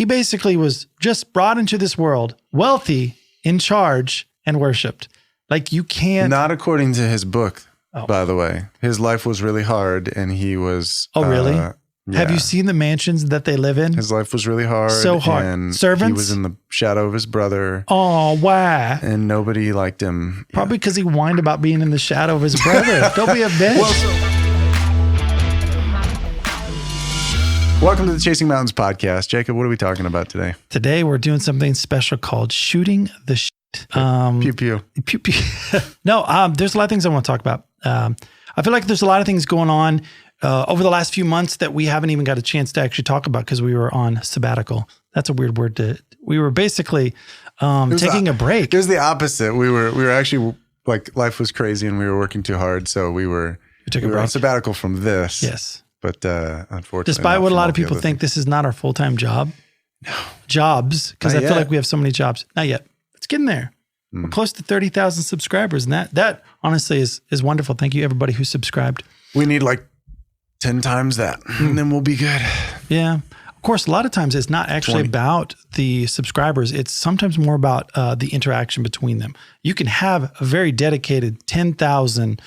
He basically was just brought into this world, wealthy, in charge, and worshipped. Like you can't. Not according to his book, by the way. His life was really hard and he was. Oh, really? Yeah. Have you seen the mansions that they live in? His life was really hard. So hard. And Servants? He was in the shadow of his brother. Oh, wow. And nobody liked him. Probably because he whined about being in the shadow of his brother. Don't be a bitch. Welcome to the Chasing Mountains podcast. Jacob, what are we talking about today? Today, we're doing something special called shooting the shit. Pew, pew. Pew, pew. No, there's a lot of things I want to talk about. I feel like there's a lot of things going on over the last few months that we haven't even got a chance to actually talk about because we were on sabbatical. That's a weird word we were basically taking a break. It was the opposite. We were actually like life was crazy and we were working too hard. So we were on sabbatical from this. Yes. But unfortunately, despite what a lot of people think, this is not our full-time job. No. Jobs, because I feel like we have so many jobs. Not yet. It's getting there. We're close to 30,000 subscribers. And that honestly is wonderful. Thank you, everybody who subscribed. We need like 10 times that, and then we'll be good. Yeah. Of course, a lot of times it's not actually 20. about the subscribers. It's sometimes more about the interaction between them. You can have a very dedicated 10,000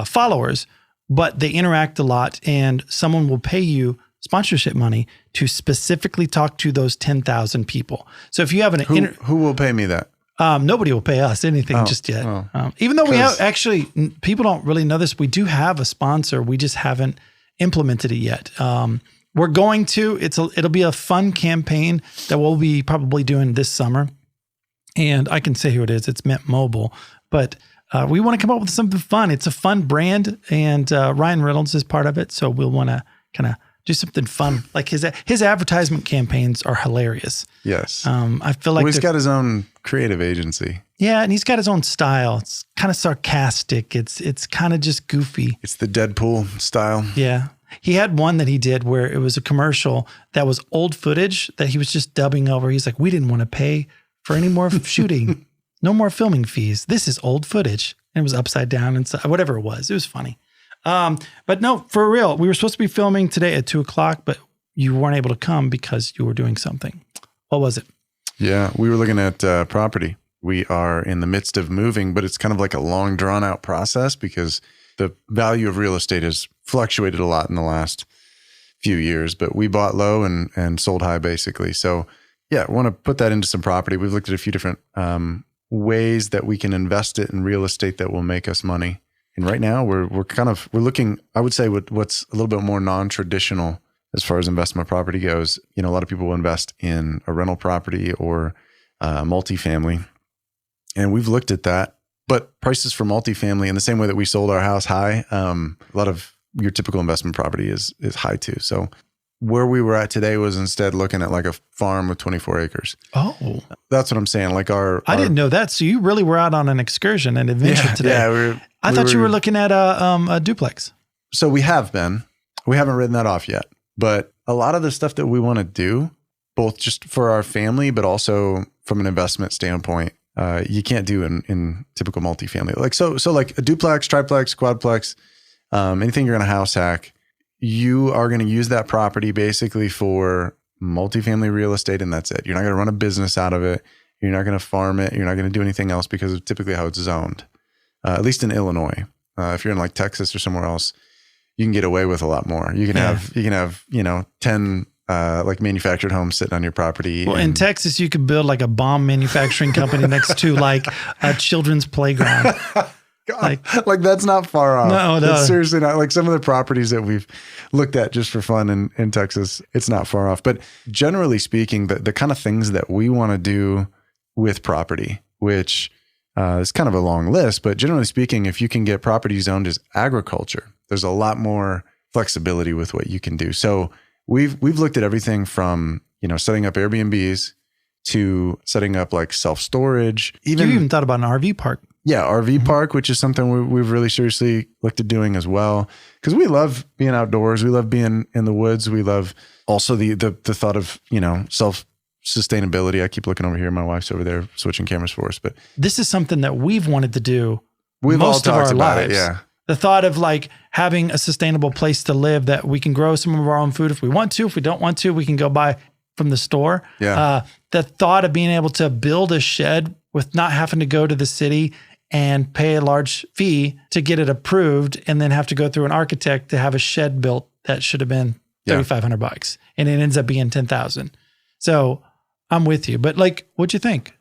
followers, but they interact a lot and someone will pay you sponsorship money to specifically talk to those 10,000 people. So if you have who will pay me that? Nobody will pay us anything just yet. Even though we have actually, people don't really know this. We do have a sponsor. We just haven't implemented it yet. We're going to, it'll be a fun campaign that we'll be probably doing this summer. And I can say who it is. It's Mint Mobile, but we want to come up with something fun. It's a fun brand, and Ryan Reynolds is part of it. So we'll want to kind of do something fun. Like his advertisement campaigns are hilarious. Yes. I feel like he's got his own creative agency. Yeah, and he's got his own style. It's kind of sarcastic. It's kind of just goofy. It's the Deadpool style. Yeah. He had one that he did where it was a commercial that was old footage that he was just dubbing over. He's like, we didn't want to pay for any more shooting. No more filming fees. This is old footage. And it was upside down and whatever it was. It was funny. But no, for real, we were supposed to be filming today at 2:00, but you weren't able to come because you were doing something. What was it? Yeah, we were looking at property. We are in the midst of moving, but it's kind of like a long drawn out process because the value of real estate has fluctuated a lot in the last few years, but we bought low and sold high basically. So yeah, I want to put that into some property. We've looked at a few different ways that we can invest it in real estate that will make us money. And right now we're looking, I would say, what's a little bit more non-traditional as far as investment property goes. You know, a lot of people will invest in a rental property or multifamily. And we've looked at that, but prices for multifamily in the same way that we sold our house high, a lot of your typical investment property is high too. So where we were at today was instead looking at like a farm with 24 acres. Oh, that's what I'm saying. Like I didn't know that. So you really were out on an excursion, an adventure today. Yeah, I thought you were looking at a duplex. So we haven't written that off yet, but a lot of the stuff that we want to do, both just for our family, but also from an investment standpoint, you can't do in typical multifamily. Like, so like a duplex, triplex, quadplex, anything you're going to house hack, you are going to use that property basically for multifamily real estate, and that's it. You're not going to run a business out of it. You're not going to farm it. You're not going to do anything else because of typically how it's zoned, at least in Illinois. If you're in like Texas or somewhere else, you can get away with a lot more. You can have 10 like manufactured homes sitting on your property. Well, in Texas, you could build like a bomb manufacturing company next to like a children's playground. Like that's not far off. No. That's seriously not. Like some of the properties that we've looked at just for fun in Texas, it's not far off. But generally speaking, the kind of things that we want to do with property, which is kind of a long list, but generally speaking, if you can get property zoned as agriculture, there's a lot more flexibility with what you can do. So we've looked at everything from, setting up Airbnbs to setting up like self-storage. You even thought about an RV park. Yeah, RV park, which is something we've really seriously looked at doing as well. Because we love being outdoors. We love being in the woods. We love also the thought of, self-sustainability. I keep looking over here. My wife's over there switching cameras for us. But this is something that we've wanted to do most of our lives. Yeah. The thought of like having a sustainable place to live that we can grow some of our own food if we want to. If we don't want to, we can go buy from the store. Yeah. The thought of being able to build a shed with not having to go to the city and pay a large fee to get it approved and then have to go through an architect to have a shed built that should have been $3,500 and it ends up being 10,000. So I'm with you, but like, what'd you think?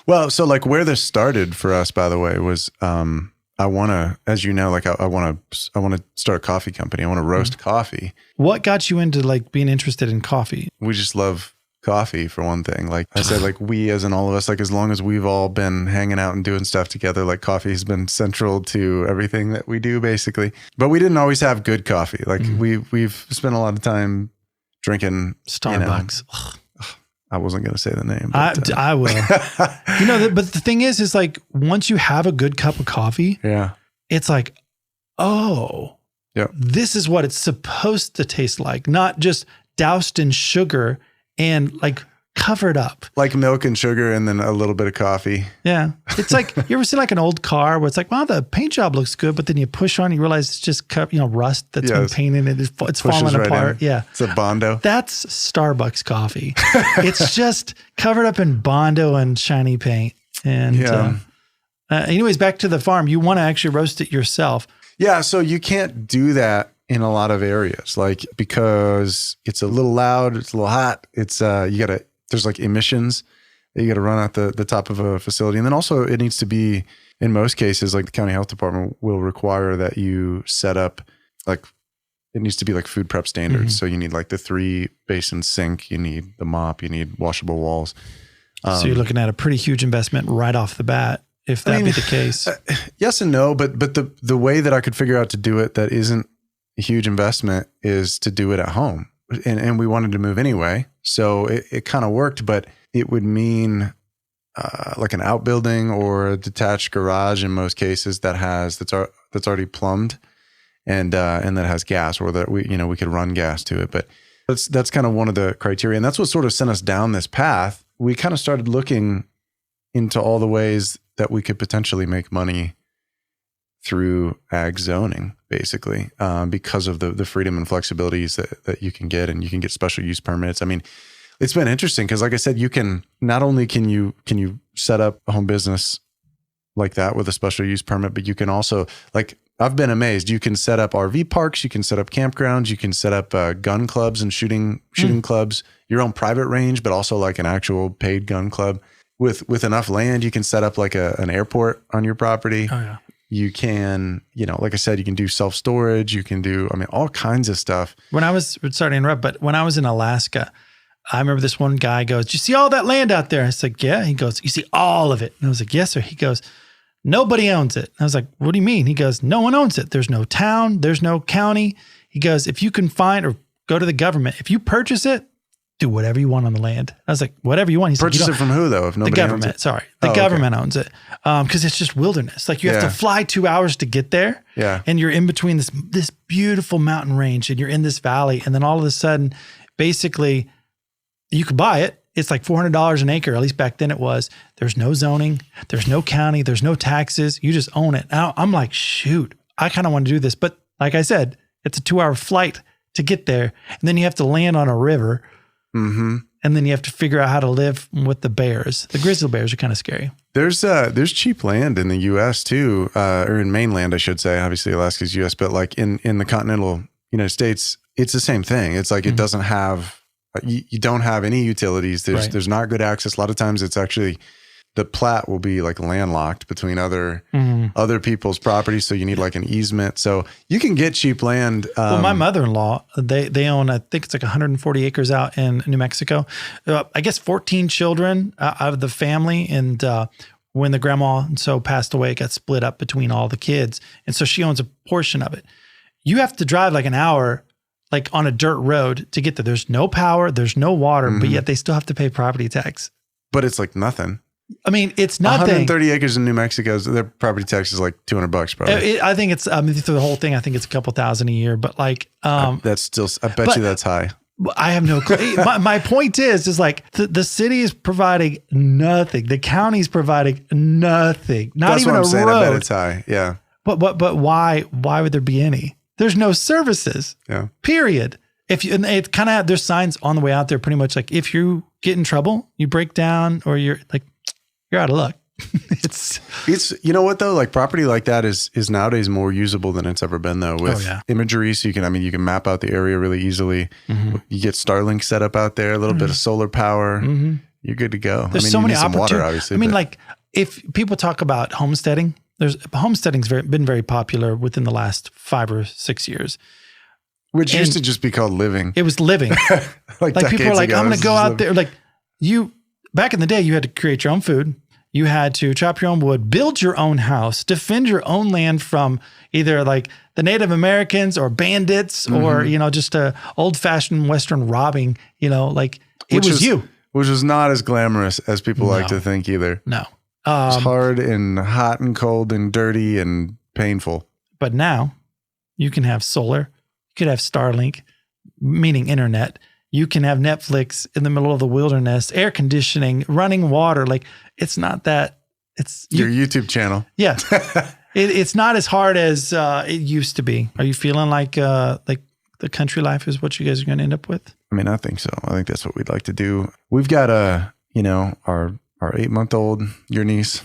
Well, so like where this started for us, by the way, was, I want to, as you know, like I want to start a coffee company. I want to roast coffee. What got you into like being interested in coffee? We just love coffee for one thing. Like I said, like we, as in all of us, like as long as we've all been hanging out and doing stuff together, like coffee has been central to everything that we do basically. But we didn't always have good coffee. Like we've spent a lot of time drinking Starbucks. I wasn't going to say the name. But, I will. But the thing is like once you have a good cup of coffee, it's like, oh, this is what it's supposed to taste like, not just doused in sugar and like covered up. Like milk and sugar and then a little bit of coffee. Yeah. It's like, you ever seen like an old car where it's like, wow, the paint job looks good, but then you push on, you realize it's just rust that's been painted and it's falling apart. Yeah. It's a Bondo. That's Starbucks coffee. It's just covered up in Bondo and shiny paint. And anyways, back to the farm. You want to actually roast it yourself. Yeah. So you can't do that in a lot of areas, like because it's a little loud, it's a little hot. It's there's like emissions that you got to run out the top of a facility. And then also it needs to be, in most cases, like the county health department will require that you set up, like it needs to be like food prep standards. So you need like the 3 basin sink, you need the mop, you need washable walls. So you're looking at a pretty huge investment right off the bat, if that be the case. Yes and no, but the way that I could figure out to do it that isn't a huge investment is to do it at home. And we wanted to move anyway. So it kind of worked, but it would mean like an outbuilding or a detached garage in most cases that's already plumbed and that has gas, or that we could run gas to it. But that's kind of one of the criteria. And that's what sort of sent us down this path. We kind of started looking into all the ways that we could potentially make money through ag zoning, basically, because of the freedom and flexibilities that you can get, and you can get special use permits. I mean, it's been interesting because, like I said, you can not only can you set up a home business like that with a special use permit, but you can also, like, I've been amazed. You can set up RV parks, you can set up campgrounds, you can set up gun clubs and shooting clubs, your own private range, but also like an actual paid gun club. With enough land, you can set up like an airport on your property. Oh yeah. You can, like I said, you can do self-storage. You can do, all kinds of stuff. Sorry to interrupt, but when I was in Alaska, I remember this one guy goes, "Do you see all that land out there?" I was like, "Yeah." He goes, "You see all of it?" And I was like, "Yes, sir." He goes, "Nobody owns it." I was like, "What do you mean?" He goes, "No one owns it. There's no town. There's no county." He goes, "If you can find or go to the government, if you purchase it, do whatever you want on the land." I was like, "Whatever you want." He said, "Purchase it from who though? If nobody the government, owns it?" Sorry. The government owns it. Because it's just wilderness. Like you have to fly 2 hours to get there. Yeah. And you're in between this beautiful mountain range and you're in this valley. And then all of a sudden, basically you could buy it. It's like $400 an acre. At least back then it was. There's no zoning. There's no county. There's no taxes. You just own it. Now I'm like, shoot, I kind of want to do this. But like I said, it's a 2 hour flight to get there. And then you have to land on a river. Mm-hmm. And then you have to figure out how to live with the bears. The grizzly bears are kind of scary. There's cheap land in the U.S. too, or in mainland, I should say. Obviously, Alaska's U.S., but like in the continental United States, it's the same thing. It's like it doesn't have, you don't have any utilities. There's not good access. A lot of times, it's actually the plat will be like landlocked between other people's properties. So you need like an easement. So you can get cheap land. Well, my mother-in-law, they own, I think it's like 140 acres out in New Mexico. I guess 14 children out of the family. And when the grandma passed away, it got split up between all the kids. And so she owns a portion of it. You have to drive like an hour, like on a dirt road to get there. There's no power, there's no water, but yet they still have to pay property tax. But it's like nothing. I mean, it's nothing. 130 acres in New Mexico, their property tax is like $200 probably. I think it's, through the whole thing, I think it's a couple thousand a year, but like, that's still, I bet you that's high. I have no clue. my point is like the city is providing nothing. The county's providing nothing. Not that's even what I'm a saying. road. I bet it's high. Yeah. But why would there be any? There's no services. Yeah. Period. and it kind of, there's signs on the way out there pretty much like if you get in trouble, you break down or you're out of luck. it's you know what though, like property like that is nowadays more usable than it's ever been though with imagery. So you can map out the area really easily. You get Starlink set up out there, a little bit of solar power. You're good to go. There's so many opportunities. Water, obviously, like if people talk about homesteading's been very popular within the last 5 or 6 years. Which used to just be called living. It was living. like people are like, I'm going to go out there. Like back in the day, you had to create your own food. You had to chop your own wood, build your own house, defend your own land from either like the Native Americans or bandits or, just a old fashioned Western robbing, Which was not as glamorous as people like to think either. No. It's hard and hot and cold and dirty and painful. But now you can have solar. You could have Starlink, meaning internet. You can have Netflix in the middle of the wilderness, air conditioning, running water. Like it's not that. It's your YouTube channel. Yeah, it's not as hard as it used to be. Are you feeling like the country life is what you guys are going to end up with? I mean, I think so. I think that's what we'd like to do. We've got our 8-month-old, your niece,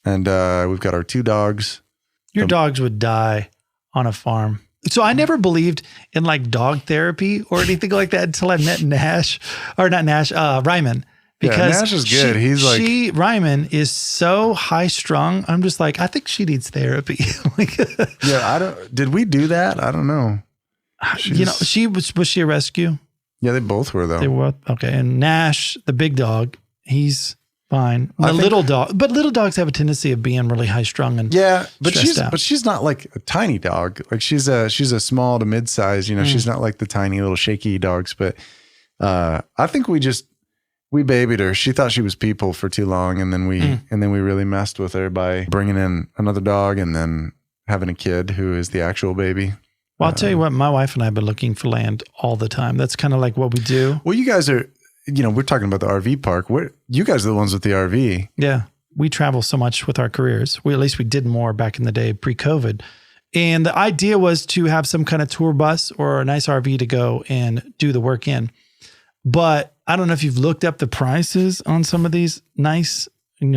and we've got our 2 dogs. Your dogs would die on a farm. So I never believed in like dog therapy or anything like that until I met Ryman. Because Nash is good. Ryman is so high strung. I'm just like, I think she needs therapy. Did we do that? I don't know. Was she a rescue? Yeah, they both were though. They were, okay. And Nash, the big dog, he's fine. Little dogs have a tendency of being really high strung and but she's not like a tiny dog. Like she's a small to mid size. She's not like the tiny little shaky dogs. But I think we babied her. She thought she was people for too long, and then we really messed with her by bringing in another dog and then having a kid who is the actual baby. Well, I'll tell you what, my wife and I have been looking for land all the time. That's kind of like what we do. Well, you guys are. We're talking about the RV park. You guys are the ones with the RV. Yeah. We travel so much with our careers. At least we did more back in the day pre-COVID. And the idea was to have some kind of tour bus or a nice RV to go and do the work in. But I don't know if you've looked up the prices on some of these nice,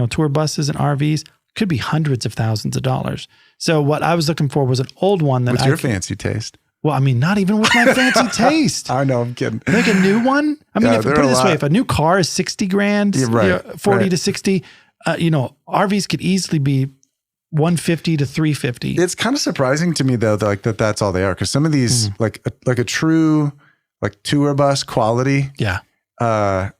tour buses and RVs. Could be hundreds of thousands of dollars. So what I was looking for was an old one that with your fancy taste. Well, I mean, not even with my fancy taste. I know, I'm kidding. Like a new one. I mean, put it this way, if a new car is 60 grand, 40 to 60, RVs could easily be 150 to 350. It's kind of surprising to me though, that's all they are. Cause some of these like a true like tour bus quality. Yeah. I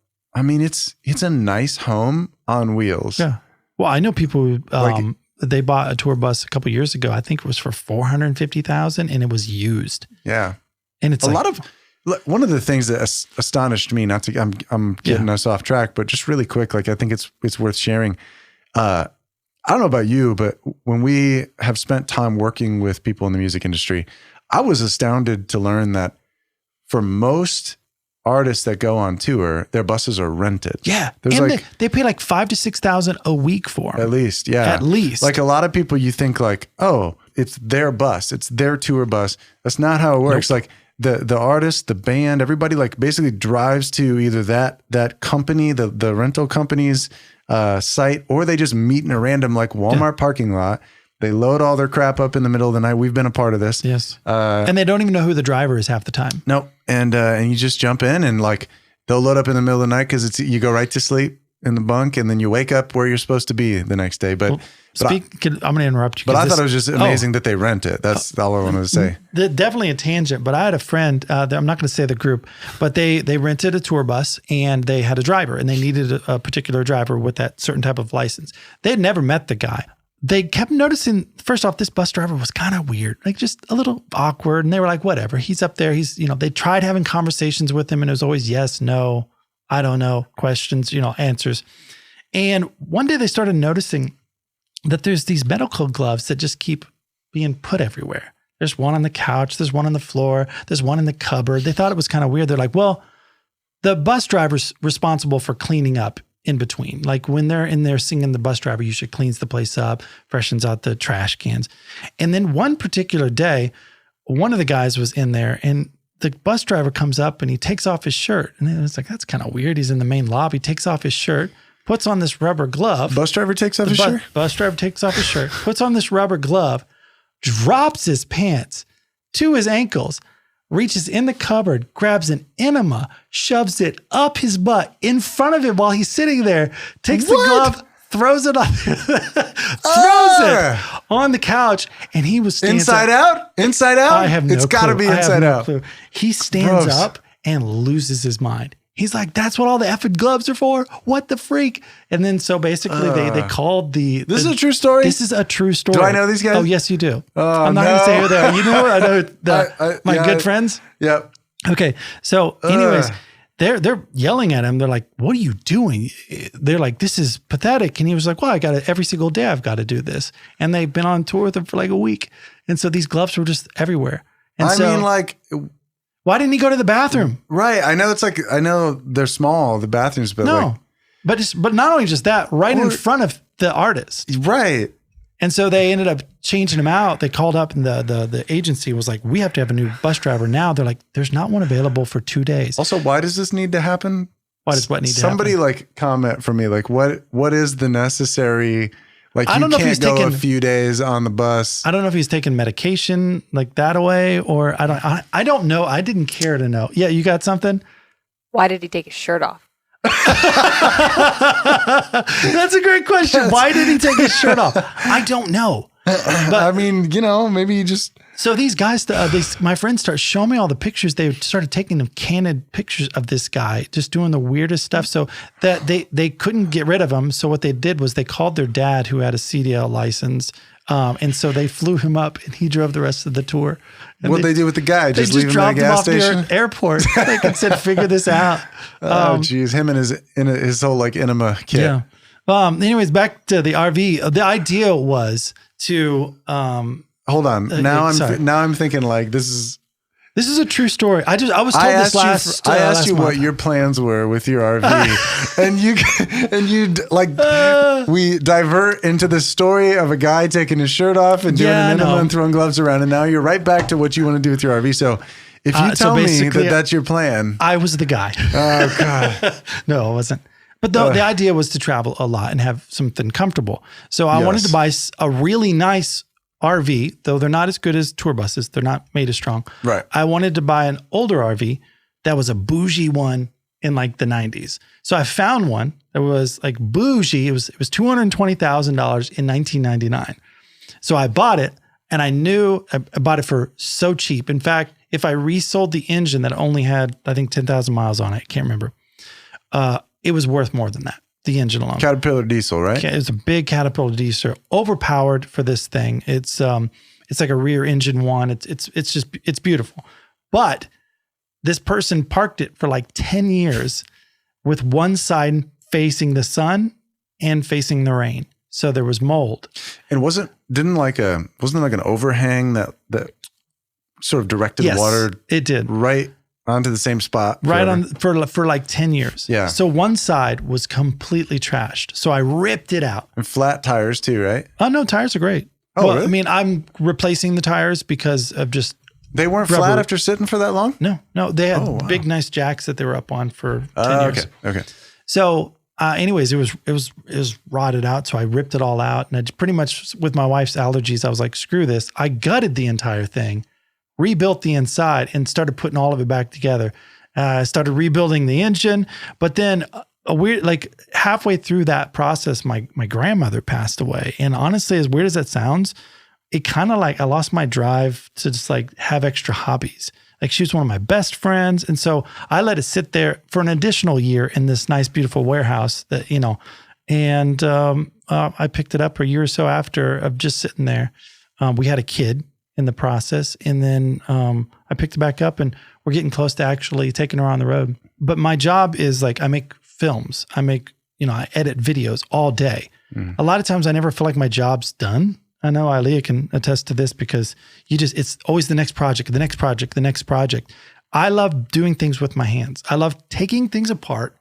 mean, it's a nice home on wheels. Yeah. Well, I know people who, they bought a tour bus a couple of years ago. I think it was for $450,000 and it was used. Yeah. And it's one of the things that astonished me, I'm getting us off track, but just really quick, like I think it's worth sharing. I don't know about you, but when we have spent time working with people in the music industry, I was astounded to learn that for most artists that go on tour, their buses are rented. Yeah. And they pay like $5,000 to $6,000 a week for them. At least. Yeah. At least. Like a lot of people, you think like, oh, it's their bus. It's their tour bus. That's not how it works. Nope. Like the artist, the band, everybody like basically drives to either that company, the rental company's site, or they just meet in a random like Walmart parking lot. They load all their crap up in the middle of the night. We've been a part of this. Yes. And they don't even know who the driver is half the time. Nope. And you just jump in and like they'll load up in the middle of the night because you go right to sleep in the bunk and then you wake up where you're supposed to be the next day. But I'm going to interrupt you. But I thought it was just amazing that they rent it. That's all I wanted to say. Definitely a tangent. But I had a friend, I'm not going to say the group, but they rented a tour bus and they had a driver and they needed a particular driver with that certain type of license. They had never met the guy. They kept noticing, first off, this bus driver was kind of weird, like just a little awkward. And they were like, whatever, he's up there. They tried having conversations with him and it was always yes, no, I don't know, questions, answers. And one day they started noticing that there's these medical gloves that just keep being put everywhere. There's one on the couch. There's one on the floor. There's one in the cupboard. They thought it was kind of weird. They're like, well, the bus driver's responsible for cleaning up in between. Like when they're in there singing, the bus driver usually cleans the place up, freshens out the trash cans. And then one particular day, one of the guys was in there and the bus driver comes up and he takes off his shirt. And then it's like, that's kind of weird. He's in the main lobby, takes off his shirt, puts on this rubber glove. Bus driver takes off his shirt? Bus driver takes off his shirt, puts on this rubber glove, drops his pants to his ankles, reaches in the cupboard, grabs an enema, shoves it up his butt in front of him while he's sitting there, takes the glove, throws it on, it on the couch, and he was inside out. I have no clue. It's got to be inside out. Clue. He stands up and loses his mind. He's like, "That's what all the effing gloves are for? What the freak?" And then so basically they called the. This is a true story. This is a true story. Do I know these guys? Oh yes, you do. I'm not going to say who they are. You know, I know my good friends. Yep. Okay. So, anyways. They're yelling at him. They're like, "What are you doing?" They're like, "This is pathetic." And he was like, "Well, every single day I've got to do this." And they've been on tour with him for like a week. And so these gloves were just everywhere. And why didn't he go to the bathroom? Right. I know they're small, the bathrooms, but but not only just that, in front of the artist. Right. And so they ended up changing him out. They called up and the agency was like, "We have to have a new bus driver now." They're like, "There's not one available for 2 days." Also, why does this need to happen? Why does what need to happen? Somebody like comment for me, like what is the necessary, like I don't know if he's go taking a few days on the bus. I don't know if he's taking medication like that away, or I don't know. I didn't care to know. Yeah, you got something? Why did he take his shirt off? That's a great question. Why did he take his shirt off? I don't know. But I mean, maybe he just. So these guys, my friends start showing me all the pictures. They started taking them candid pictures of this guy just doing the weirdest stuff. So that they couldn't get rid of him. So what they did was they called their dad, who had a CDL license. And so they flew him up and he drove the rest of the tour. What they do with the guy? Just leave him at a gas station? The airport. They said, "Figure this out." Oh, geez. Him and his whole like Enema kit. Yeah. Anyways, back to the RV. The idea was to, hold on. Now I'm thinking like this is a true story. I was told this last. I asked you what your plans were with your RV, and we divert into the story of a guy taking his shirt off and doing an enema and throwing gloves around, and now you're right back to what you want to do with your RV. So if you tell me that that's your plan, I was the guy. Oh God, no, it wasn't. But the idea was to travel a lot and have something comfortable. So I wanted to buy a really nice RV, though they're not as good as tour buses. They're not made as strong. Right. I wanted to buy an older RV that was a bougie one in like the 90s. So I found one that was like bougie. It was $220,000 in 1999. So I bought it, and I knew I bought it for so cheap. In fact, if I resold the engine that only had, I think, 10,000 miles on it, I can't remember, it was worth more than that. The engine alone. Caterpillar diesel, right? It was a big Caterpillar diesel, overpowered for this thing. It's like a rear engine one. It's beautiful. But this person parked it for like 10 years with one side facing the sun and facing the rain. So there was mold. And wasn't there like an overhang that sort of directed water? It did. Right onto the same spot. Right on for like 10 years. Yeah. So one side was completely trashed. So I ripped it out. And flat tires too, right? Oh, no, tires are great. Oh, really? I mean, I'm replacing the tires because of just. They weren't rubber. Flat after sitting for that long? No. They had big, nice jacks that they were up on for 10 years. Okay. So anyways, it was rotted out. So I ripped it all out. And I pretty much, with my wife's allergies, I was like, screw this. I gutted the entire thing, rebuilt the inside, and started putting all of it back together. I started rebuilding the engine, but then like halfway through that process, my grandmother passed away. And honestly, as weird as that sounds, it kind of like I lost my drive to just like have extra hobbies. Like she was one of my best friends. And so I let it sit there for an additional year in this nice, beautiful warehouse that, and I picked it up a year or so after of just sitting there. We had a kid in the process. And then I picked it back up, and we're getting close to actually taking her on the road. But my job is like, I make films. I edit videos all day. A lot of times I never feel like my job's done. I know Ilea can attest to this because it's always the next project, the next project, the next project. I love doing things with my hands. I love taking things apart.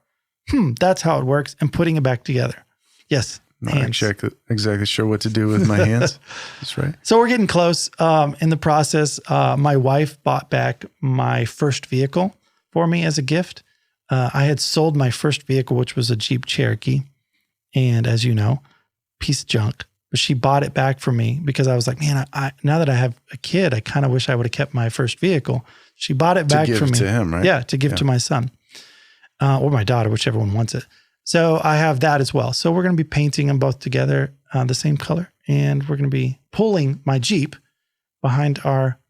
That's how it works, and putting it back together. Yes. Not exactly sure what to do with my hands. That's right. So we're getting close. In the process, my wife bought back my first vehicle for me as a gift. I had sold my first vehicle, which was a Jeep Cherokee. And as you know, piece of junk. But she bought it back for me because I was like, man, now that I have a kid, I kind of wish I would have kept my first vehicle. She bought it back for me. To him, right? Yeah, to give to my son or my daughter, whichever one wants it. So I have that as well. So we're going to be painting them both together the same color. And we're going to be pulling my Jeep behind our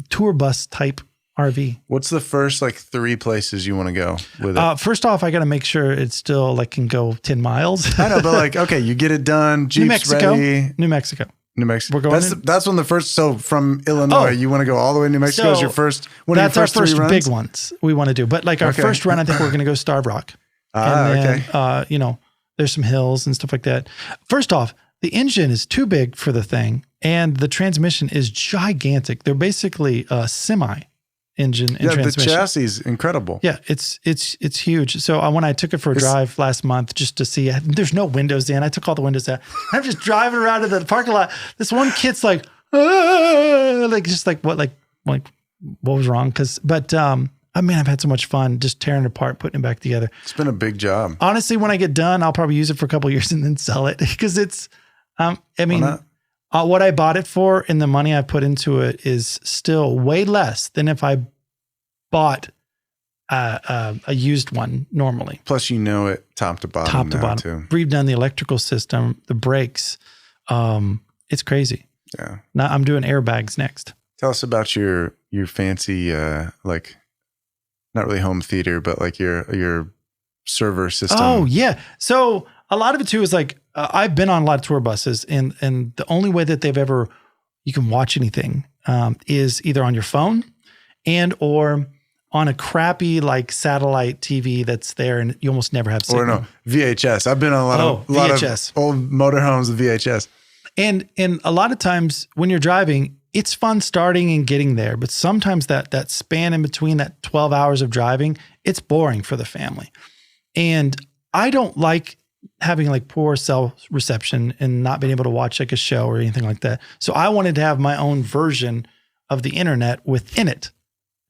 tour bus type RV. What's the first 3 places you want to go with it? First off, I got to make sure it's still can go 10 miles. I know, but okay, you get it done. Jeep's ready. New Mexico. We're going. That's when the first. So from Illinois, you want to go all the way to New Mexico? Is your first? That's our first big ones we want to do. But our first run, I think we're going to go Starved Rock. And then, there's some hills and stuff like that. First off, the engine is too big for the thing, and the transmission is gigantic. They're basically a semi engine and transmission. The chassis is incredible. Yeah, it's huge. So when I took it for a drive last month just to see, there's no windows in. I took all the windows out. I'm just driving around to the parking lot. This one kid's like, what was wrong? I've had so much fun just tearing it apart, putting it back together. It's been a big job. Honestly, when I get done, I'll probably use it for a couple of years and then sell it because it's, what I bought it for and the money I put into it is still way less than if I bought a used one normally. Plus, it top to bottom. Top to bottom. Too. Redone the electrical system, the brakes. It's crazy. Yeah. Now I'm doing airbags next. Tell us about your fancy not really home theater, but your server system. Oh yeah. So a lot of it too is I've been on a lot of tour buses, and the only way that you can watch anything is either on your phone or on a crappy satellite TV that's there, and you almost never have signal. Or no, VHS. I've been on a lot of old motorhomes with VHS. And a lot of times when you're driving, it's fun starting and getting there, but sometimes that span in between, that 12 hours of driving, it's boring for the family. And I don't like having poor cell reception and not being able to watch a show or anything like that. So I wanted to have my own version of the internet within it,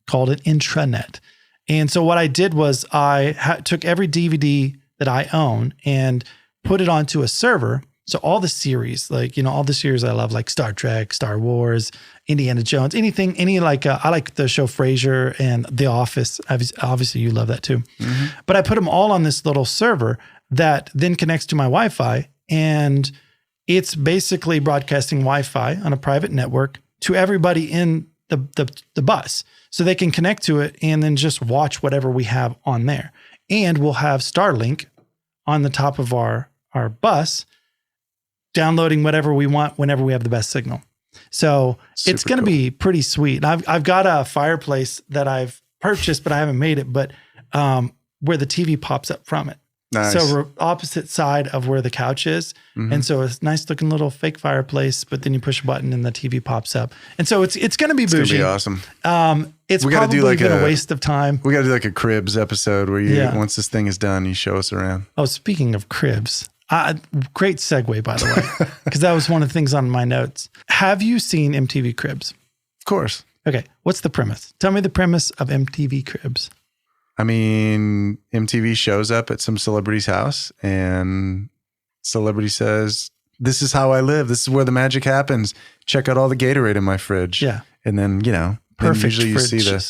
called it intranet. And so what I did was I took every DVD that I own and put it onto a server. So all the series, all the series I love, like Star Trek, Star Wars, Indiana Jones, I like the show Frasier and The Office. Obviously you love that too. Mm-hmm. But I put them all on this little server that then connects to my Wi-Fi, and it's basically broadcasting Wi-Fi on a private network to everybody in the bus. So they can connect to it and then just watch whatever we have on there. And we'll have Starlink on the top of our bus, downloading whatever we want whenever we have the best signal. So it's going to be pretty sweet. And I've got a fireplace that I've purchased, but I haven't made it, but where the TV pops up from it. Nice. So we're opposite side of where the couch is. Mm-hmm. And so it's a nice looking little fake fireplace, but then you push a button and the TV pops up. And so it's going to be bougie. It's going to be awesome. It's probably been a waste of time. We got to do a cribs episode where once this thing is done, you show us around. Oh, speaking of cribs, great segue, by the way, because that was one of the things on my notes. Have you seen MTV Cribs? Of course. Okay. What's the premise? Tell me the premise of MTV Cribs. MTV shows up at some celebrity's house and celebrity says, "This is how I live. This is where the magic happens. Check out all the Gatorade in my fridge." Yeah. And then, perfect usually fridge. You see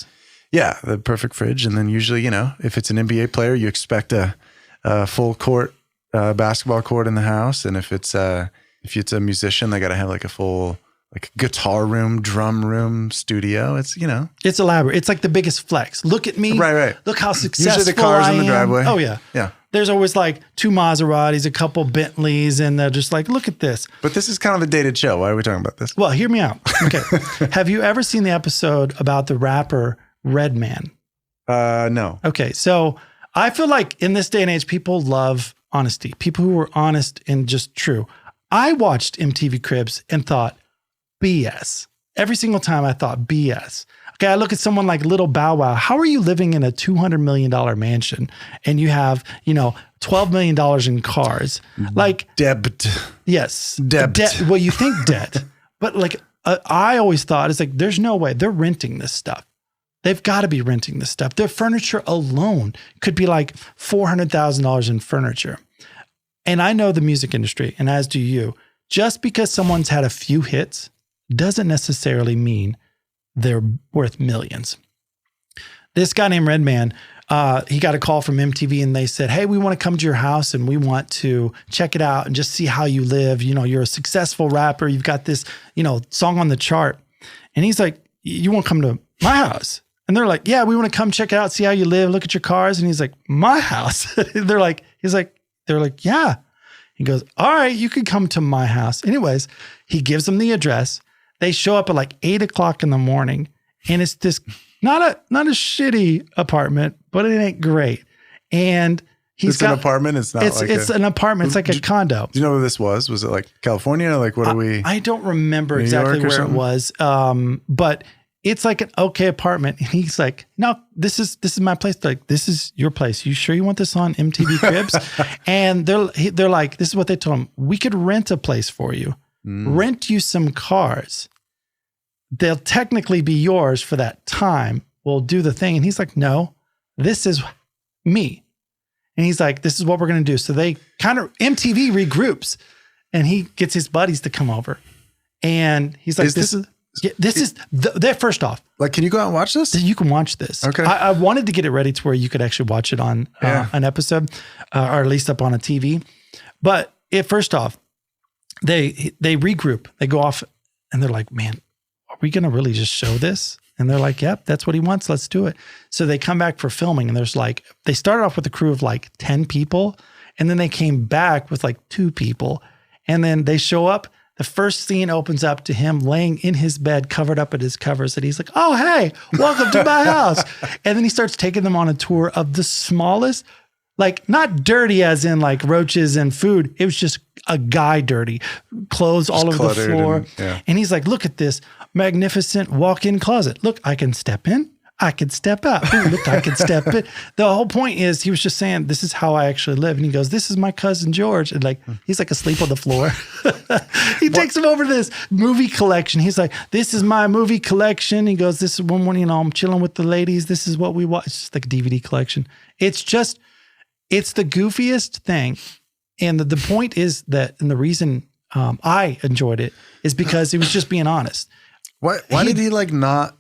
the perfect fridge. And then usually, if it's an NBA player, you expect a full court basketball court in the house. And if it's a musician, they got to have a full guitar room, drum room, studio. It's elaborate. It's the biggest flex. Look at me. Right. Look how successful usually the cars I am. in the driveway. Oh yeah. Yeah. There's always 2 Maseratis, a couple Bentleys, and they're just look at this. But this is kind of a dated show. Why are we talking about this? Well, hear me out. Okay. Have you ever seen the episode about the rapper Redman? No. Okay. So I feel in this day and age, people love honesty. People who are honest and just true. I watched MTV Cribs and thought, BS. Every single time I thought BS. Okay, I look at someone like Little Bow Wow. How are you living in a $200 million mansion and you have, $12 million in cars? Like debt. Yes. Debt. Well, you think debt, but like I always thought it's like, there's no way they're renting this stuff. They've got to be renting this stuff. Their furniture alone could be like $400,000 in furniture. And I know the music industry, and as do you. Just because someone's had a few hits doesn't necessarily mean they're worth millions. This guy named Redman, he got a call from MTV and they said, hey, we want to come to your house and we want to check it out and just see how you live. You're a successful rapper. You've got this, song on the chart. And he's like, you want to come to my house? And they're like, yeah, we want to come check it out, see how you live, look at your cars. And he's like, my house? They're like, yeah. He goes, all right, you can come to my house. Anyways, he gives them the address. They show up at like 8:00 in the morning, and it's this not a shitty apartment, but it ain't great. And it's an apartment. It's not it's an apartment. It's like a condo. Do you know where this was? Was it like California? Like what are we? I don't remember exactly where it was. But it's like an okay apartment. And he's like, no, this is my place. They're like, this is your place. You sure you want this on MTV Cribs? And they're like, this is what they told him. We could rent a place for you, rent you some cars. They'll technically be yours for that time. We'll do the thing. And he's like, no, this is me. And he's like, this is what we're going to do. So they kind of, MTV regroups and he gets his buddies to come over. And he's like, they're first off. Like, can you go out and watch this? You can watch this. Okay. I wanted to get it ready to where you could actually watch it on an episode or at least up on a TV. But first off, they regroup. They go off and they're like, man, are we going to really just show this? And they're like, yep, that's what he wants. Let's do it. So they come back for filming and they started off with a crew of like 10 people. And then they came back with like 2 people. And then they show up. The first scene opens up to him laying in his bed, covered up in his covers. And he's like, oh, hey, welcome to my house. And then he starts taking them on a tour of the smallest, like not dirty as in like roaches and food. It was just a guy dirty, clothes all over the floor. And he's like, look at this magnificent walk-in closet. Look, I can step in. I can step out. Ooh, look, I can step in. The whole point is he was just saying, this is how I actually live. And he goes, this is my cousin George. And like, he's like asleep on the floor. He takes him over to this movie collection. He's like, this is my movie collection. He goes, this is when, I'm chilling with the ladies. This is what we watch. It's just like a DVD collection. It's the goofiest thing. And the point is that, and the reason I enjoyed it is because he was just being honest. Why did he like not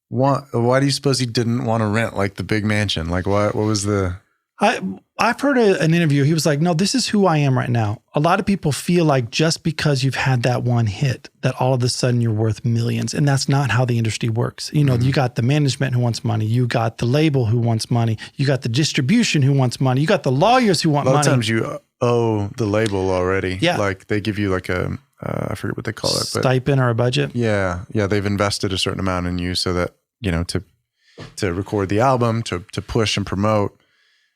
why do you suppose he didn't want to rent like the big mansion? Like what was the... I've heard an interview. He was like, no, this is who I am right now. A lot of people feel like just because you've had that one hit that all of a sudden you're worth millions. And that's not how the industry works. You got the management who wants money. You got the label who wants money. You got the distribution who wants money. You got the lawyers who want money. A lot of times you owe the label already. Yeah. Like they give you like a... I forget what they call it. But stipend or a budget. Yeah. Yeah. They've invested a certain amount in you so that, to record the album, to push and promote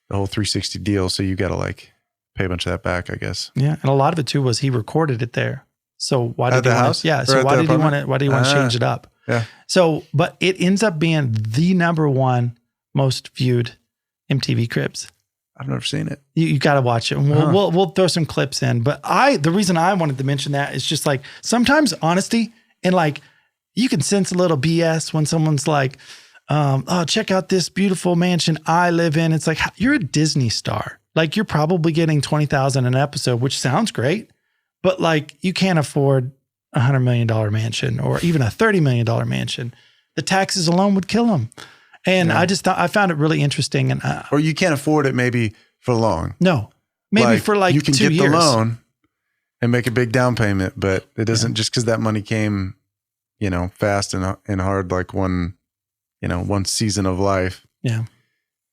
the whole 360 deal. So you got to like pay a bunch of that back, I guess. Yeah. And a lot of it too was he recorded it there. So why did he want to, yeah. So why did he want to change it up? Yeah. So, but it ends up being the #1 most viewed MTV Cribs. I've never seen it. You got to watch it. And we'll throw some clips in. But the reason I wanted to mention that is just like sometimes honesty and like you can sense a little BS when someone's like, oh, check out this beautiful mansion I live in. It's like you're a Disney star. Like you're probably getting $20,000 an episode, which sounds great, but like you can't afford $100 million mansion or even a $30 million mansion. The taxes alone would kill them. And I found it really interesting. And or you can't afford it maybe for long. No, maybe for like 2 years. You can get the loan and make a big down payment, but it doesn't just because that money came, fast and hard, like one season of life. Yeah.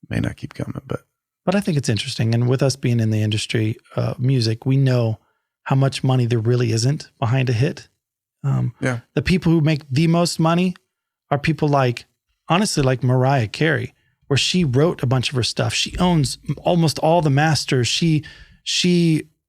May not keep coming, but I think it's interesting. And with us being in the industry, music, we know how much money there really isn't behind a hit. The people who make the most money are people honestly, like Mariah Carey, where she wrote a bunch of her stuff. She owns almost all the masters. She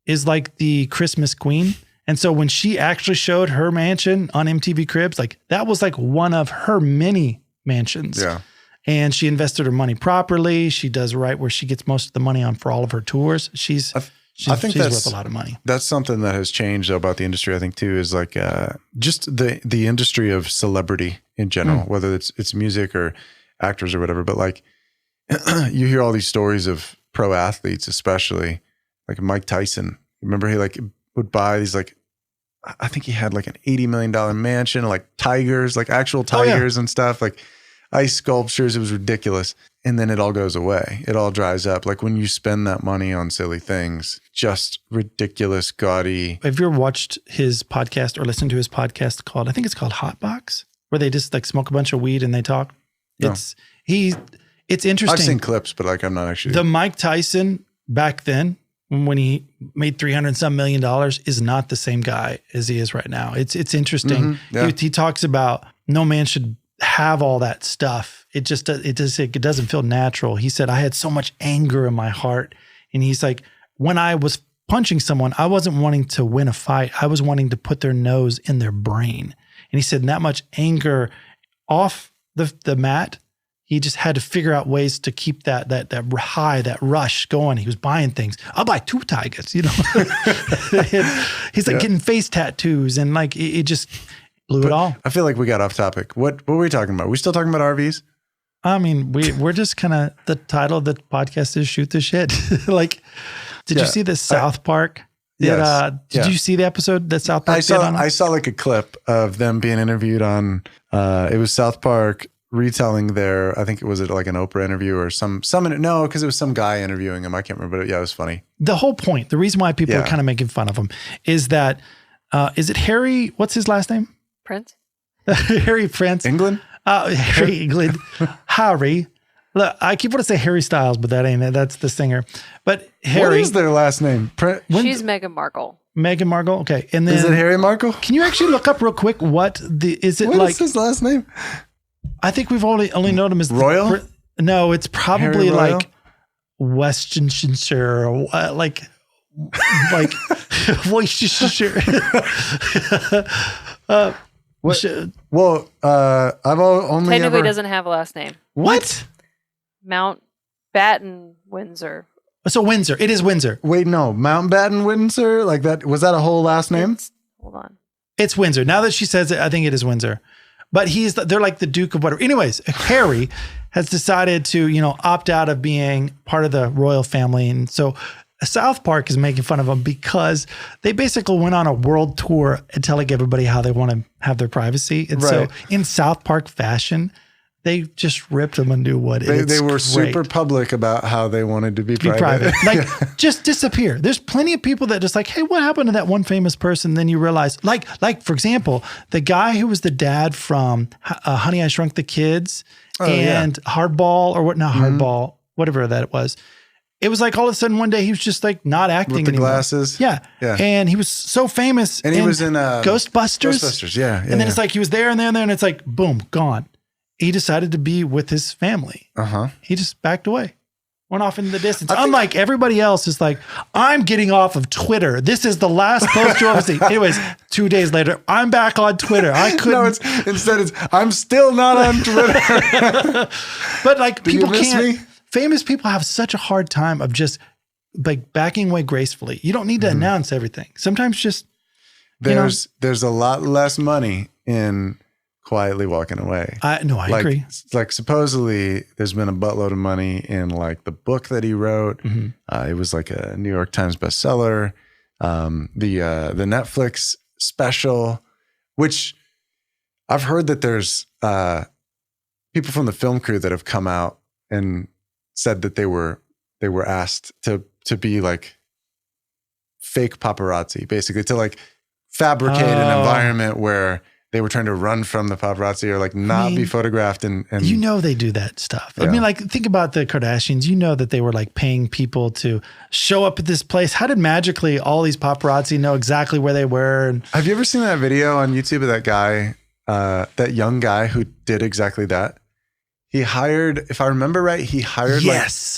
is like the Christmas queen. And so when she actually showed her mansion on MTV Cribs, like that was like one of her many mansions. Yeah. And she invested her money properly. She does right where she gets most of the money on for all of her tours. She's worth a lot of money. That's something that has changed about the industry, I think, too, is like just the industry of celebrity in general, whether it's music or actors or whatever. But like you hear all these stories of pro athletes, especially like Mike Tyson. Remember he like would buy these like, I think he had like an $80 million mansion, like tigers, like actual tigers and stuff, like ice sculptures. It was ridiculous. And then it all goes away. It all dries up. Like when you spend that money on silly things, just ridiculous, gaudy. Have you ever watched his podcast or listened to his podcast I think it's called Hotbox, where they just like smoke a bunch of weed and they talk? No. It's interesting. I've seen clips, but like I'm not actually. The Mike Tyson back then, when he made $300 and some million, is not the same guy as he is right now. It's interesting. Mm-hmm. Yeah. He talks about no man should have all that stuff. It doesn't feel natural. He said, I had so much anger in my heart. And he's like, when I was punching someone, I wasn't wanting to win a fight. I was wanting to put their nose in their brain. And he said, that much anger off the mat, he just had to figure out ways to keep that high, that rush going. He was buying things. I'll buy 2 tigers, you know. He's like getting face tattoos and like it just blew it all. I feel like we got off topic. What were we talking about? Are we still talking about RVs? I mean, we're just kind of, the title of the podcast is Shoot the Shit. Like, did you see the South Park? Yes. Did you see the episode that South Park did on it? I saw like a clip of them being interviewed on, it was South Park retelling I think it was like an Oprah interview or no, because it was some guy interviewing him. I can't remember, but yeah, it was funny. The whole point, the reason why people are kind of making fun of him is that, is it Harry, what's his last name? Prince? Harry Prince. England? Harry England. Harry. Look, I keep wanting to say Harry Styles, but that ain't it. That's the singer. But Harry. What is their last name? She's Meghan Markle. Meghan Markle? Okay. And then. Is it Harry Markle? Can you actually look up real quick what is his last name? I think we've only known him as Royal? No, it's probably like Westminster or like Worcestershire. Well, I've only technically doesn't have a last name. What? Mountbatten Windsor. So Windsor. It is Windsor. Wait, no. Mountbatten Windsor? Like that? Was that a whole last name? Hold on. It's Windsor. Now that she says it, I think it is Windsor. But they're like the Duke of whatever. Anyways, Harry has decided to, opt out of being part of the royal family. And so South Park is making fun of them because they basically went on a world tour and telling everybody how they want to have their privacy. And so in South Park fashion, they just ripped them and do what they were super public about how they wanted to be private. Like just disappear. There's plenty of people that just like, hey, what happened to that one famous person? Then you realize, like for example, the guy who was the dad from Honey, I Shrunk the Kids and Hardball or what? Not Hardball, whatever that was. It was like all of a sudden one day he was just like not acting with the anymore. Glasses. Yeah. And he was so famous. And he was in Ghostbusters. Ghostbusters, yeah. And then it's like he was there and there and there and it's like, boom, gone. He decided to be with his family. He just backed away, went off into the distance. Unlike everybody else is like, I'm getting off of Twitter. This is the last post you'll ever see. Anyways, 2 days later, I'm back on Twitter. I couldn't. No, instead I'm still not on Twitter. But like Do people you miss can't. me? Famous people have such a hard time of just like backing away gracefully. You don't need to announce everything. Sometimes just there's a lot less money in quietly walking away. I agree. Like supposedly there's been a buttload of money in like the book that he wrote. It was like a New York Times bestseller. The Netflix special, which I've heard that there's people from the film crew that have come out and said that they were asked to be like fake paparazzi, basically to like fabricate an environment where they were trying to run from the paparazzi or like not be photographed. And they do that stuff. Yeah. I mean, like think about the Kardashians, that they were like paying people to show up at this place. How did magically all these paparazzi know exactly where they were? And have you ever seen that video on YouTube of that guy, that young guy who did exactly that? He hired, if I remember right,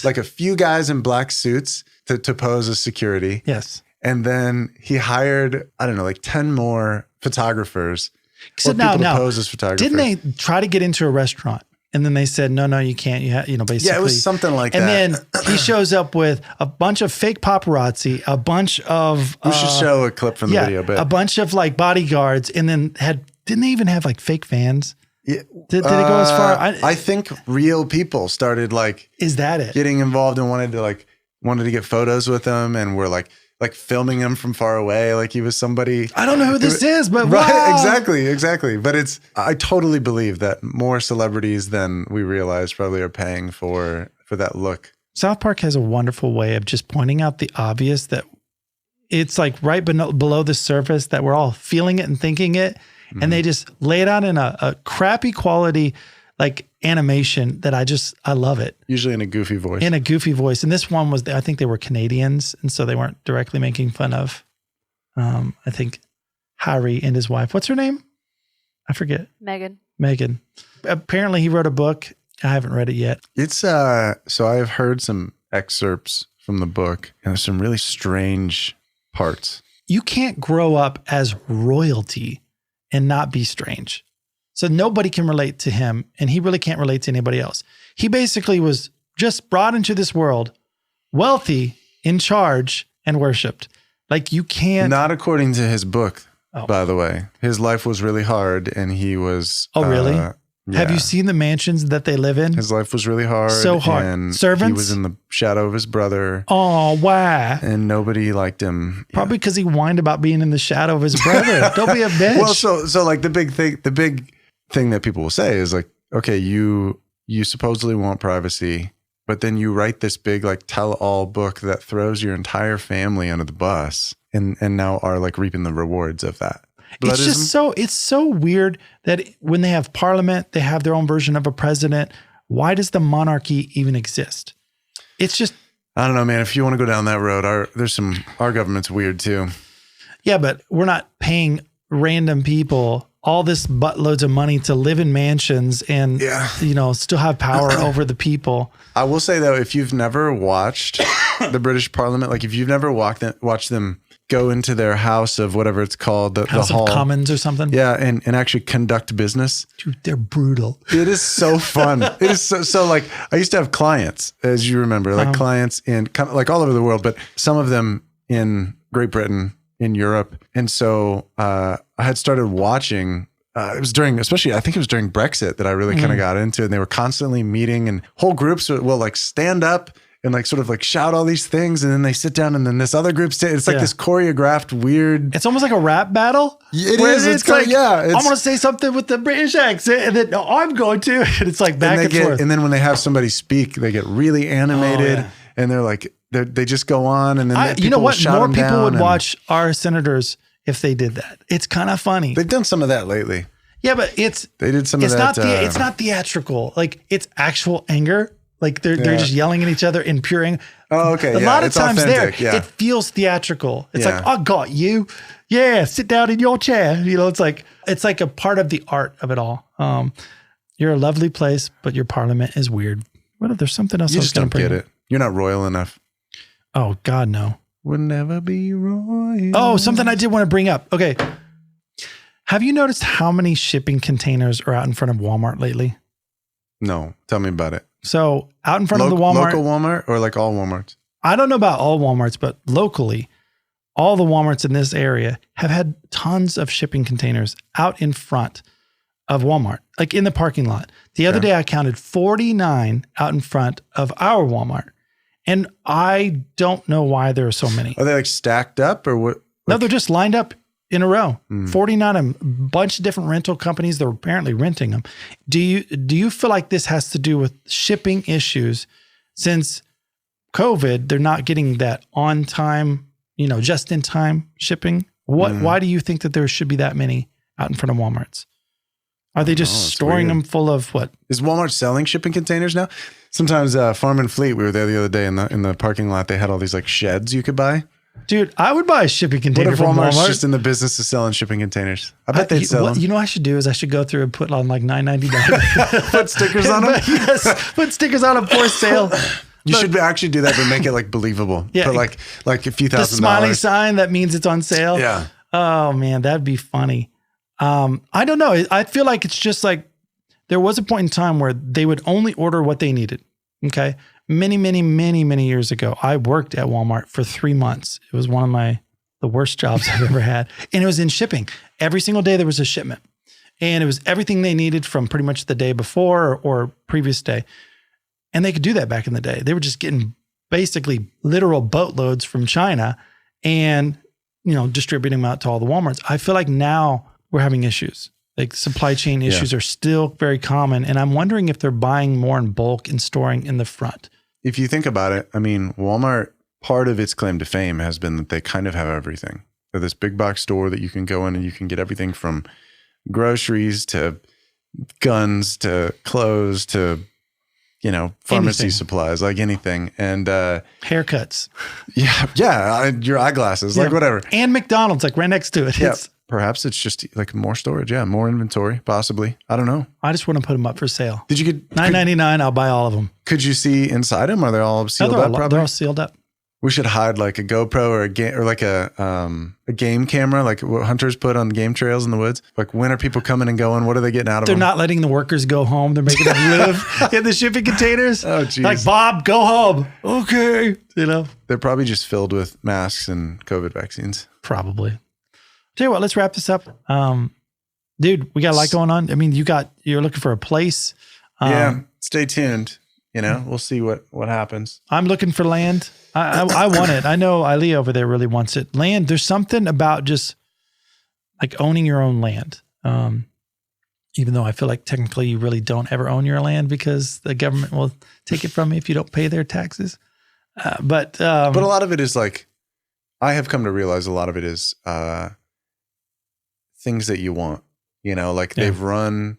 like a few guys in black suits to pose as security. Yes. And then he hired, I don't know, like 10 more photographers. So or people to pose as photographers. Didn't they try to get into a restaurant And then they said, no, you can't. Basically. Yeah, it was something like and that. And then he shows up with a bunch of fake paparazzi, a bunch of... We should show a clip from the video. But a bunch of like bodyguards, and then didn't they even have like fake fans? Yeah, did it go as far? I think real people started like... Is that it? Getting involved and wanted to get photos with him, and we're like filming him from far away, like he was somebody. I don't know who this is, but right, wow. exactly. But I totally believe that more celebrities than we realize probably are paying for that look. South Park has a wonderful way of just pointing out the obvious, that it's like right below the surface, that we're all feeling it and thinking it, and they just lay it out in a crappy quality like animation that I love it. Usually in a goofy voice. And this one was, I think they were Canadians, and so they weren't directly making fun of, I think, Harry and his wife. What's her name? I forget. Megan. Apparently he wrote a book. I haven't read it yet. It's, so I've heard some excerpts from the book, and there's some really strange parts. You can't grow up as royalty and not be strange. So nobody can relate to him, and he really can't relate to anybody else. He basically was just brought into this world, wealthy, in charge, and worshipped. Like you can't. Not according to his book, by the way. His life was really hard, and he was. Oh, really? Yeah. Have you seen the mansions that they live in? His life was really hard. So hard. And Servants? He was in the shadow of his brother. Oh, wow. And nobody liked him. Probably because he whined about being in the shadow of his brother. Don't be a bitch. Well, so like the big thing that people will say is like, okay, you supposedly want privacy, but then you write this big like tell-all book that throws your entire family under the bus, and now are like reaping the rewards of that. Bloodism. It's so weird that when they have parliament, they have their own version of a president. Why does the monarchy even exist? It's just, I don't know, man. If you want to go down that road, our government's weird too. Yeah, but we're not paying random people all this buttloads of money to live in mansions and, still have power over the people. I will say though, if you've never watched the British Parliament, like if you've never watched them go into their house of whatever it's called, the House hall, of Commons or something. Yeah, and actually conduct business. Dude, they're brutal. It is so fun. It is so like, I used to have clients, as you remember, like clients in kind of like all over the world, but some of them in Great Britain, in Europe. And so I had started watching, it was during Brexit that I really kind of got into it. And they were constantly meeting, and whole groups will like stand up and like sort of like shout all these things, and then they sit down, and then this other group it's like this choreographed weird. It's almost like a rap battle. It is. It's like, I'm going to say something with the British accent, and then no, I'm going to. And it's like back and forth. And then when they have somebody speak, they get really animated, and they're like, they just go on, and then you know what? More people would watch our senators if they did that. It's kind of funny. They've done some of that lately. Yeah, but they did some of that. It's not theatrical. Like it's actual anger. Like they're just yelling at each other in pure anger. Oh, okay. A lot of times authentic, it feels theatrical. It's like, I got you. Yeah, sit down in your chair. It's like a part of the art of it all. You're a lovely place, but your parliament is weird. What if there's something else? You just don't get it. You're not royal enough. Oh God, no. Would never be royal. Oh, something I did want to bring up. Okay. Have you noticed how many shipping containers are out in front of Walmart lately? No. Tell me about it. So out in front of the Walmart. Local Walmart or like all Walmarts? I don't know about all Walmarts, but locally, all the Walmarts in this area have had tons of shipping containers out in front of Walmart, like in the parking lot. The other day I counted 49 out in front of our Walmart. And I don't know why there are so many. Are they like stacked up or what? No, they're just lined up in a row. 49, a bunch of different rental companies. They're apparently renting them. Do you feel like this has to do with shipping issues? Since COVID, they're not getting that on time, just in time shipping. Why do you think that there should be that many out in front of Walmarts? Are they just storing them full of what? Is Walmart selling shipping containers now? Sometimes Farm and Fleet, we were there the other day in the parking lot. They had all these like sheds you could buy. Dude, I would buy a shipping container from Walmart's Walmart. just in the business of selling shipping containers. I bet they'd sell them. You know what I should do is I should go through and put on like $9.99. Put stickers on them? Yes, put stickers on them for sale. You should actually do that, but make it like believable. Yeah. Put like a few $1,000. The smiley sign, that means it's on sale. Yeah. Oh man, that'd be funny. I don't know. I feel like it's just like there was a point in time where they would only order what they needed. Okay. Many years ago, I worked at Walmart for 3 months. It was one of the worst jobs I've ever had. And it was in shipping. Every single day there was a shipment. And it was everything they needed from pretty much the day before or previous day. And they could do that back in the day. They were just getting basically literal boatloads from China and, distributing them out to all the Walmarts. I feel like now we're having issues. Like supply chain issues are still very common. And I'm wondering if they're buying more in bulk and storing in the front. If you think about it, I mean, Walmart, part of its claim to fame has been that they kind of have everything. They're this big box store that you can go in and you can get everything from groceries to guns to clothes to, pharmacy supplies, like anything. And haircuts. Your eyeglasses, like whatever. And McDonald's, like right next to it. Yeah. Perhaps it's just like more storage. Yeah. More inventory, possibly. I don't know. I just want to put them up for sale. Did you get $9.99? I'll buy all of them. Could you see inside them? Are they all sealed up? Probably? They're all sealed up. We should hide like a GoPro or a game camera, like what hunters put on game trails in the woods. Like, when are people coming and going? What are they getting out of them? They're not letting the workers go home. They're making them live in the shipping containers. Oh, geez. Like, Bob, go home. Okay. They're probably just filled with masks and COVID vaccines. Probably. Tell you what, let's wrap this up. Dude, we got a lot going on. I mean, you're looking for a place. Stay tuned. We'll see what happens. I'm looking for land. I want it. I know Ilea over there really wants it. Land, there's something about just like owning your own land. Even though I feel like technically you really don't ever own your land because the government will take it from you if you don't pay their taxes. But a lot of it is like, I have come to realize a lot of it is things that you want, they've run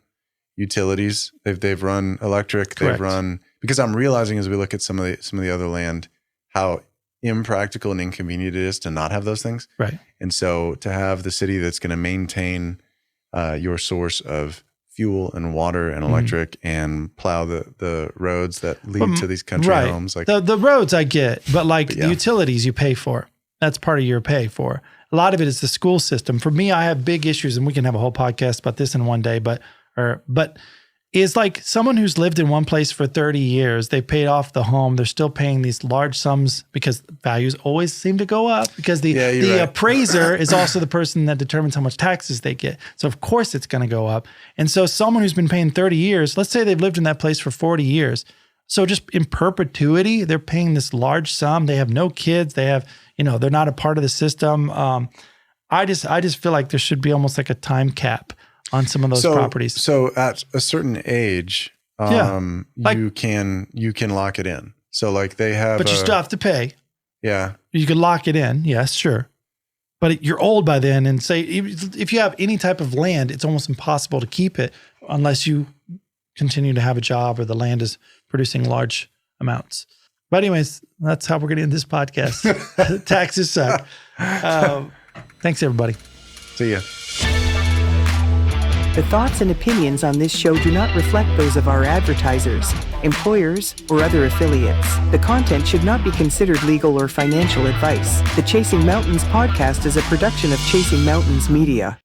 utilities, they've run electric, Correct. They've run, because I'm realizing as we look at some of the other land, how impractical and inconvenient it is to not have those things. Right. And so to have the city that's going to maintain your source of fuel and water and electric and plow the roads that lead to these country homes. Like the roads I get, but the utilities you pay for, that's part of your pay for. A lot of it is the school system. For me, I have big issues, and we can have a whole podcast about this in one day, but is like someone who's lived in one place for 30 years, they paid off the home, they're still paying these large sums because values always seem to go up because the appraiser is also the person that determines how much taxes they get. So of course it's going to go up. And so someone who's been paying 30 years, let's say they've lived in that place for 40 years. So just in perpetuity, they're paying this large sum. They have no kids. They have, they're not a part of the system. I just feel like there should be almost like a time cap on some of those properties. So at a certain age, you can lock it in. So like they have, but you still have to pay. Yeah. You could lock it in. Yes, sure. But you're old by then. And say, if you have any type of land, it's almost impossible to keep it unless you continue to have a job or the land is producing large amounts. But anyways, that's how we're going to end this podcast. Taxes suck. Thanks, everybody. See ya. The thoughts and opinions on this show do not reflect those of our advertisers, employers, or other affiliates. The content should not be considered legal or financial advice. The Chasing Mountains podcast is a production of Chasing Mountains Media.